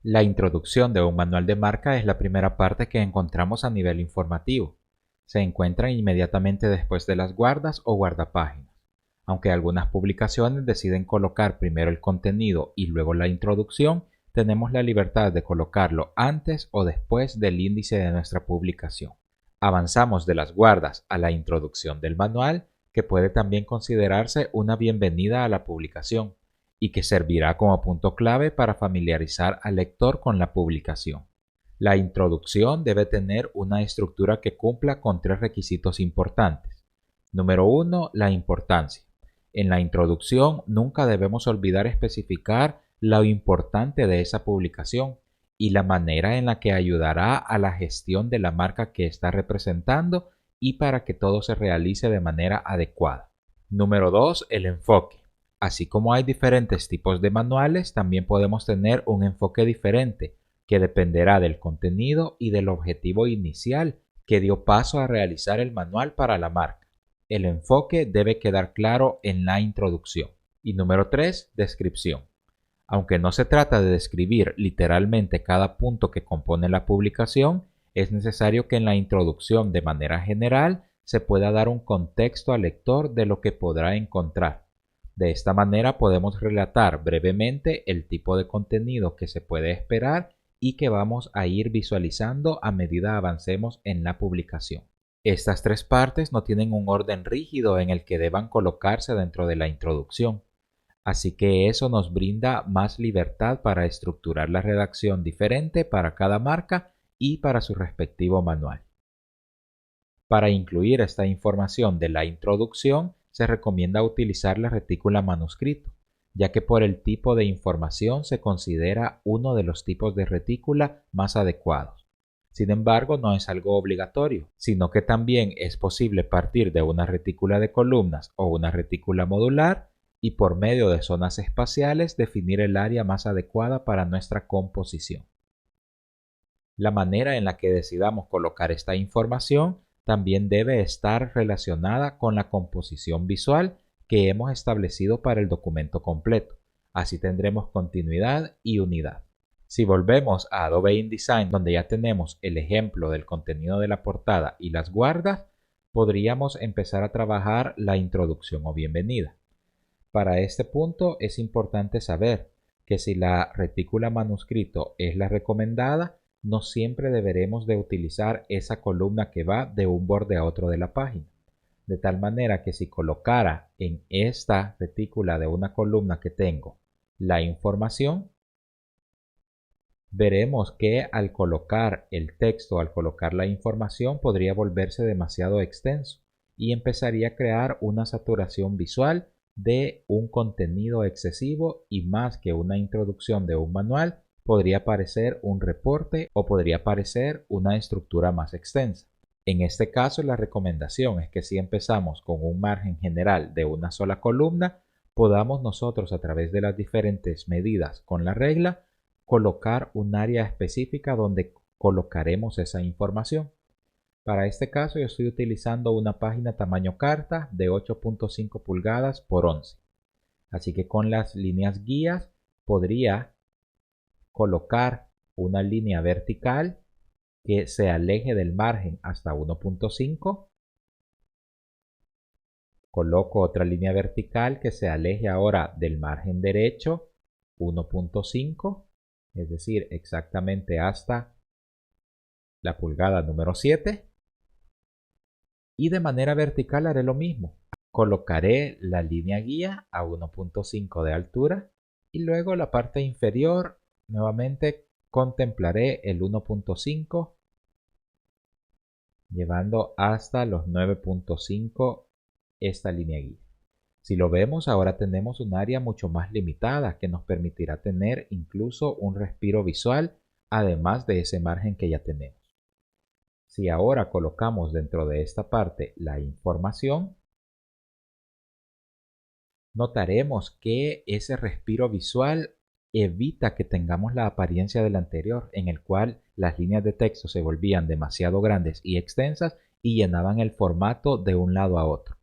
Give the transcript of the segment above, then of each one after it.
La introducción de un manual de marca es la primera parte que encontramos a nivel informativo. Se encuentra inmediatamente después de las guardas o guardapáginas, aunque algunas publicaciones deciden colocar primero el contenido y luego la introducción. Tenemos la libertad de colocarlo antes o después del índice de nuestra publicación. Avanzamos de las guardas a la introducción del manual, que puede también considerarse una bienvenida a la publicación y que servirá como punto clave para familiarizar al lector con la publicación. La introducción debe tener una estructura que cumpla con tres requisitos importantes. Número 1. La importancia. En la introducción nunca debemos olvidar especificar lo importante de esa publicación y la manera en la que ayudará a la gestión de la marca que está representando y para que todo se realice de manera adecuada. Número 2. El enfoque. Así como hay diferentes tipos de manuales, también podemos tener un enfoque diferente que dependerá del contenido y del objetivo inicial que dio paso a realizar el manual para la marca. El enfoque debe quedar claro en la introducción. Y número 3, descripción. Aunque no se trata de describir literalmente cada punto que compone la publicación, es necesario que en la introducción de manera general se pueda dar un contexto al lector de lo que podrá encontrar. De esta manera podemos relatar brevemente el tipo de contenido que se puede esperar y que vamos a ir visualizando a medida avancemos en la publicación. Estas tres partes no tienen un orden rígido en el que deban colocarse dentro de la introducción, así que eso nos brinda más libertad para estructurar la redacción diferente para cada marca y para su respectivo manual. Para incluir esta información de la introducción, se recomienda utilizar la retícula manuscrito, ya que por el tipo de información se considera uno de los tipos de retícula más adecuados. Sin embargo, no es algo obligatorio, sino que también es posible partir de una retícula de columnas o una retícula modular y por medio de zonas espaciales definir el área más adecuada para nuestra composición. La manera en la que decidamos colocar esta información también debe estar relacionada con la composición visual que hemos establecido para el documento completo. Así tendremos continuidad y unidad. Si volvemos a Adobe InDesign, donde ya tenemos el ejemplo del contenido de la portada y las guardas, podríamos empezar a trabajar la introducción o bienvenida. Para este punto es importante saber que si la retícula manuscrito es la recomendada, no siempre deberemos de utilizar esa columna que va de un borde a otro de la página. De tal manera que si colocara en esta retícula de una columna que tengo la información, veremos que al colocar el texto, al colocar la información, podría volverse demasiado extenso y empezaría a crear una saturación visual de un contenido excesivo y más que una introducción de un manual, podría parecer un reporte o podría parecer una estructura más extensa. En este caso, la recomendación es que si empezamos con un margen general de una sola columna, podamos nosotros a través de las diferentes medidas con la regla colocar un área específica donde colocaremos esa información. Para este caso yo estoy utilizando una página tamaño carta de 8.5 pulgadas por 11. Así que con las líneas guías podría colocar una línea vertical que se aleje del margen hasta 1.5. Coloco otra línea vertical que se aleje ahora del margen derecho 1.5, es decir, exactamente hasta la pulgada número 7. Y de manera vertical haré lo mismo. Colocaré la línea guía a 1.5 de altura y luego la parte inferior nuevamente contemplaré el 1.5 llevando hasta los 9.5 esta línea guía. Si lo vemos, ahora tenemos un área mucho más limitada que nos permitirá tener incluso un respiro visual además de ese margen que ya tenemos. Si ahora colocamos dentro de esta parte la información, notaremos que ese respiro visual evita que tengamos la apariencia del anterior, en el cual las líneas de texto se volvían demasiado grandes y extensas y llenaban el formato de un lado a otro.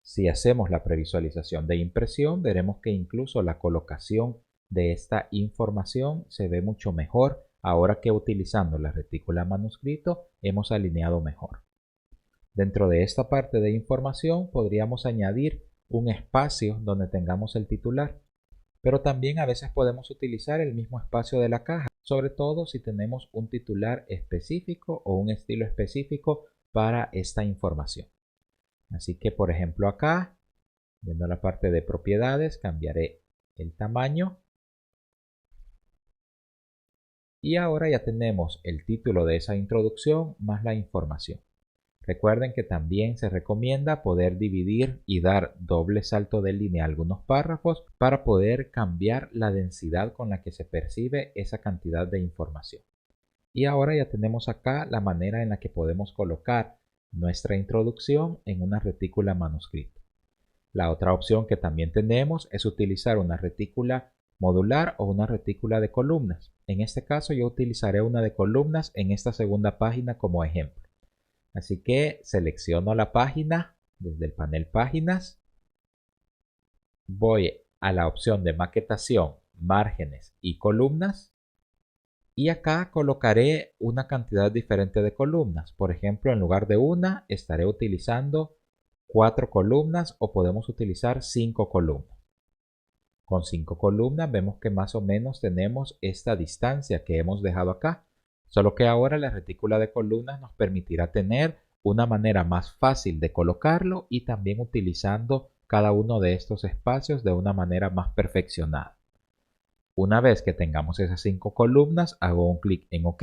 Si hacemos la previsualización de impresión, veremos que incluso la colocación de esta información se ve mucho mejor ahora que utilizando la retícula manuscrito hemos alineado mejor. Dentro de esta parte de información podríamos añadir un espacio donde tengamos el titular, pero también a veces podemos utilizar el mismo espacio de la caja, sobre todo si tenemos un titular específico o un estilo específico para esta información. Así que, por ejemplo, acá, viendo la parte de propiedades, cambiaré el tamaño. Y ahora ya tenemos el título de esa introducción más la información. Recuerden que también se recomienda poder dividir y dar doble salto de línea a algunos párrafos para poder cambiar la densidad con la que se percibe esa cantidad de información. Y ahora ya tenemos acá la manera en la que podemos colocar nuestra introducción en una retícula manuscrita. La otra opción que también tenemos es utilizar una retícula modular o una retícula de columnas. En este caso yo utilizaré una de columnas en esta segunda página como ejemplo. Así que selecciono la página desde el panel Páginas. Voy a la opción de maquetación, márgenes y columnas. Y acá colocaré una cantidad diferente de columnas. Por ejemplo, en lugar de una, estaré utilizando 4 columnas o podemos utilizar 5 columnas. Con 5 columnas vemos que más o menos tenemos esta distancia que hemos dejado acá. Solo que ahora la retícula de columnas nos permitirá tener una manera más fácil de colocarlo y también utilizando cada uno de estos espacios de una manera más perfeccionada. Una vez que tengamos esas 5 columnas, hago un clic en OK.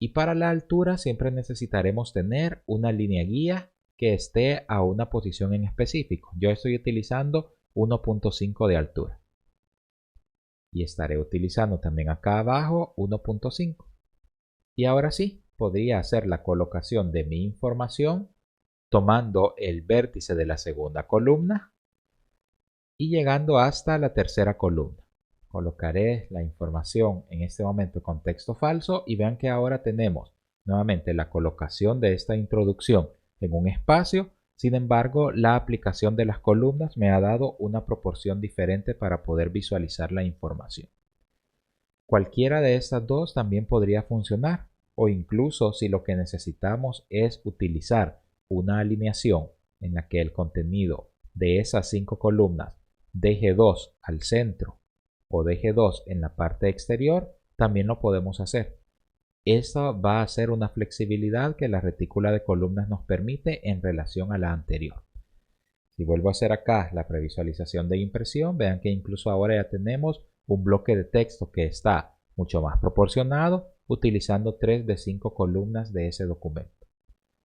Y para la altura siempre necesitaremos tener una línea guía que esté a una posición en específico. Yo estoy utilizando 1.5 de altura. Y estaré utilizando también acá abajo 1.5. Y ahora sí, podría hacer la colocación de mi información tomando el vértice de la segunda columna y llegando hasta la tercera columna. Colocaré la información en este momento con texto falso y vean que ahora tenemos nuevamente la colocación de esta introducción en un espacio. Sin embargo, la aplicación de las columnas me ha dado una proporción diferente para poder visualizar la información. Cualquiera de estas dos también podría funcionar, o incluso si lo que necesitamos es utilizar una alineación en la que el contenido de esas 5 columnas deje 2 al centro o deje 2 en la parte exterior, también lo podemos hacer. Esto va a ser una flexibilidad que la retícula de columnas nos permite en relación a la anterior. Si vuelvo a hacer acá la previsualización de impresión, vean que incluso ahora ya tenemos un bloque de texto que está mucho más proporcionado utilizando 3 de 5 columnas de ese documento.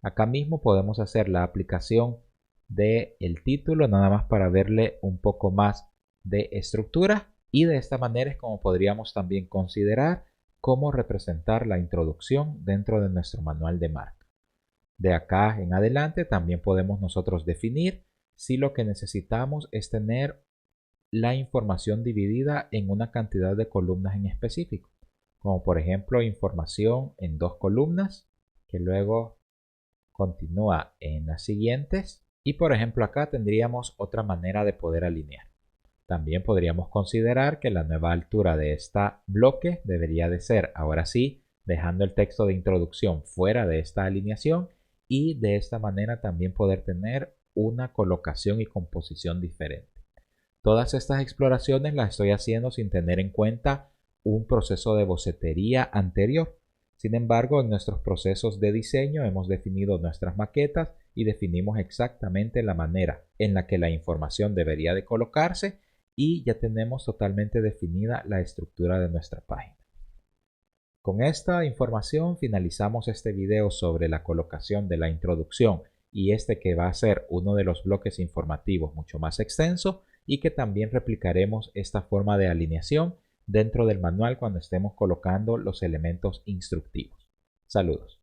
Acá mismo podemos hacer la aplicación del título nada más para verle un poco más de estructura y de esta manera es como podríamos también considerar cómo representar la introducción dentro de nuestro manual de marca. De acá en adelante también podemos nosotros definir si lo que necesitamos es tener la información dividida en una cantidad de columnas en específico, como por ejemplo información en 2 columnas que luego continúa en las siguientes y por ejemplo acá tendríamos otra manera de poder alinear. También podríamos considerar que la nueva altura de este bloque debería de ser, ahora sí, dejando el texto de introducción fuera de esta alineación y de esta manera también poder tener una colocación y composición diferente. Todas estas exploraciones las estoy haciendo sin tener en cuenta un proceso de bocetería anterior. Sin embargo, en nuestros procesos de diseño hemos definido nuestras maquetas y definimos exactamente la manera en la que la información debería de colocarse y ya tenemos totalmente definida la estructura de nuestra página. Con esta información finalizamos este video sobre la colocación de la introducción y este que va a ser uno de los bloques informativos mucho más extenso y que también replicaremos esta forma de alineación dentro del manual cuando estemos colocando los elementos instructivos. Saludos.